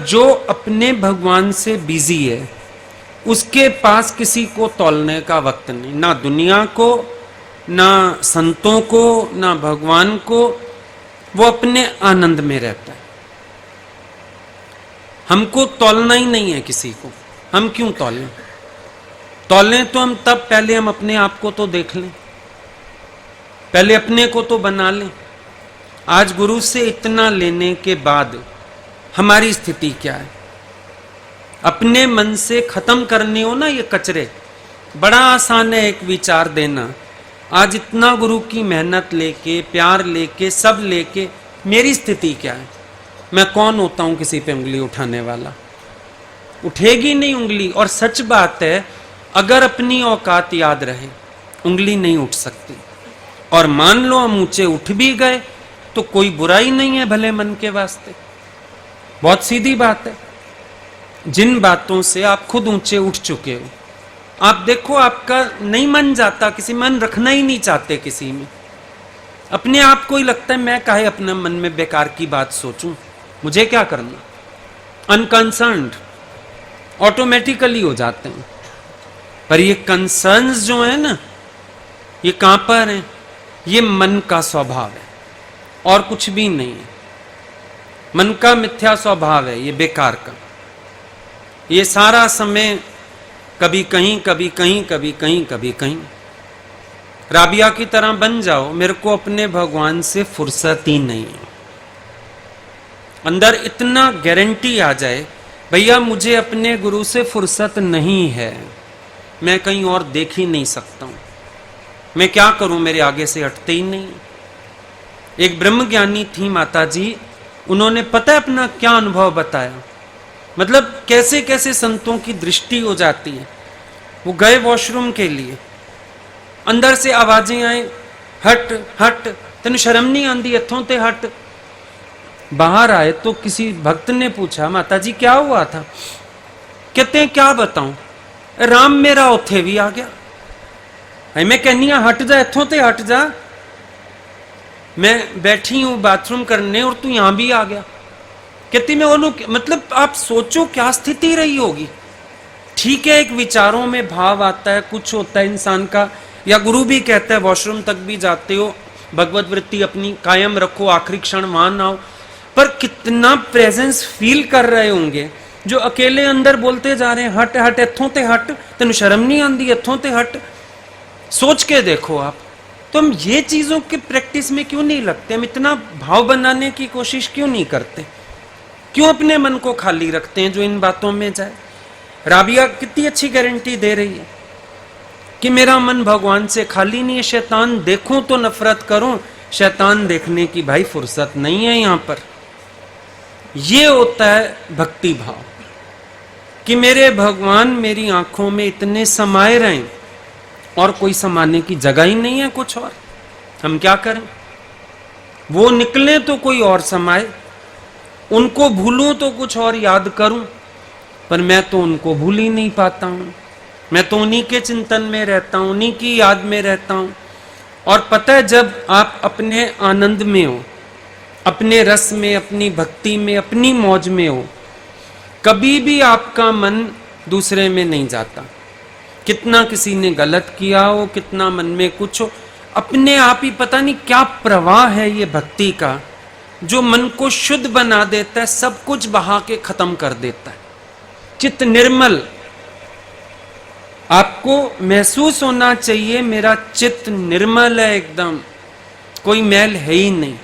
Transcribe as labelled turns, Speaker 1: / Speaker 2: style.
Speaker 1: जो अपने भगवान से बिजी है उसके पास किसी को तौलने का वक्त नहीं, ना दुनिया को, ना संतों को, ना भगवान को। वो अपने आनंद में रहता है। हमको तौलना ही नहीं है किसी को, हम क्यों तौलें? तौलें तो हम तब, पहले हम अपने आप को तो देख लें, पहले अपने को तो बना लें। आज गुरु से इतना लेने के बाद हमारी स्थिति क्या है? अपने मन से खत्म करने हो ना ये कचरे, बड़ा आसान है एक विचार देना। आज इतना गुरु की मेहनत लेके, प्यार लेके, सब लेके, मेरी स्थिति क्या है? मैं कौन होता हूं किसी पे उंगली उठाने वाला? उठेगी नहीं उंगली। और सच बात है, अगर अपनी औकात याद रहे उंगली नहीं उठ सकती। और मान लो हम ऊंचे उठ भी गए तो कोई बुराई नहीं है भले मन के वास्ते। बहुत सीधी बात है। जिन बातों से आप खुद ऊंचे उठ चुके हो, आप देखो आपका नहीं मन जाता, किसी मन रखना ही नहीं चाहते किसी में। अपने आप को ही लगता है मैं काहे अपने मन में बेकार की बात सोचूं, मुझे क्या करना। अनकंसर्न्ड ऑटोमेटिकली हो जाते हैं। पर ये कंसर्न्स जो है ना, ये कहां पर है? ये मन का स्वभाव है और कुछ भी नहीं है। मन का मिथ्या स्वभाव है ये, बेकार का। ये सारा समय कभी कहीं, कभी कहीं, कभी कहीं, कभी कहीं। राबिया की तरह बन जाओ, मेरे को अपने भगवान से फुर्सत ही नहीं है। अंदर इतना गारंटी आ जाए, भैया मुझे अपने गुरु से फुर्सत नहीं है, मैं कहीं और देख ही नहीं सकता हूं, मैं क्या करूं, मेरे आगे से हटते ही नहीं। एक ब्रह्मज्ञानी थी माता जी, उन्होंने पता है अपना क्या अनुभव बताया, मतलब कैसे कैसे संतों की दृष्टि हो जाती है। वो गए वॉशरूम के लिए, अंदर से आवाजें आए, हट हट, तेन शर्म नहीं आंदी, इथों ते हट। बाहर आए तो किसी भक्त ने पूछा, माता जी क्या हुआ था? कहते हैं क्या बताऊं, राम मेरा उथे भी आ गया। मैं कहनी हट जा, इथों ते हट जा, मैं बैठी हूं बाथरूम करने और तू यहां भी आ गया। कहती मैं बोलूं, मतलब आप सोचो क्या स्थिति रही होगी। ठीक है, एक विचारों में भाव आता है, कुछ होता है इंसान का, या गुरु भी कहता है वॉशरूम तक भी जाते हो, भगवत वृत्ति अपनी कायम रखो, आखिरी क्षण वहां ना हो। पर कितना प्रेजेंस फील कर रहे होंगे जो अकेले अंदर बोलते जा रहे हैं, हट हट, इथों ते हट, तेन शर्म नहीं आंदी, इथों ते हट। सोच के देखो आप। तो हम ये चीजों के प्रैक्टिस में क्यों नहीं लगते? हम इतना भाव बनाने की कोशिश क्यों नहीं करते? क्यों अपने मन को खाली रखते हैं जो इन बातों में जाए? राबिया कितनी अच्छी गारंटी दे रही है कि मेरा मन भगवान से खाली नहीं है। शैतान देखूं तो नफरत करूं, शैतान देखने की भाई फुर्सत नहीं है यहां पर। ये होता है भक्ति भाव कि मेरे भगवान मेरी आंखों में इतने समाये रहें और कोई समाने की जगह ही नहीं है कुछ और। हम क्या करें? वो निकले तो कोई और समाये, उनको भूलूं तो कुछ और याद करूं, पर मैं तो उनको भूल ही नहीं पाता हूं। मैं तो उन्हीं के चिंतन में रहता हूं, उन्हीं की याद में रहता हूं। और पता है, जब आप अपने आनंद में हो, अपने रस में, अपनी भक्ति में, अपनी मौज में हो, कभी भी आपका मन दूसरे में नहीं जाता। कितना किसी ने गलत किया हो, कितना मन में कुछ हो, अपने आप ही पता नहीं क्या प्रवाह है ये भक्ति का, जो मन को शुद्ध बना देता है, सब कुछ बहा के खत्म कर देता है। चित्त निर्मल। आपको महसूस होना चाहिए मेरा चित्त निर्मल है एकदम, कोई मैल है ही नहीं।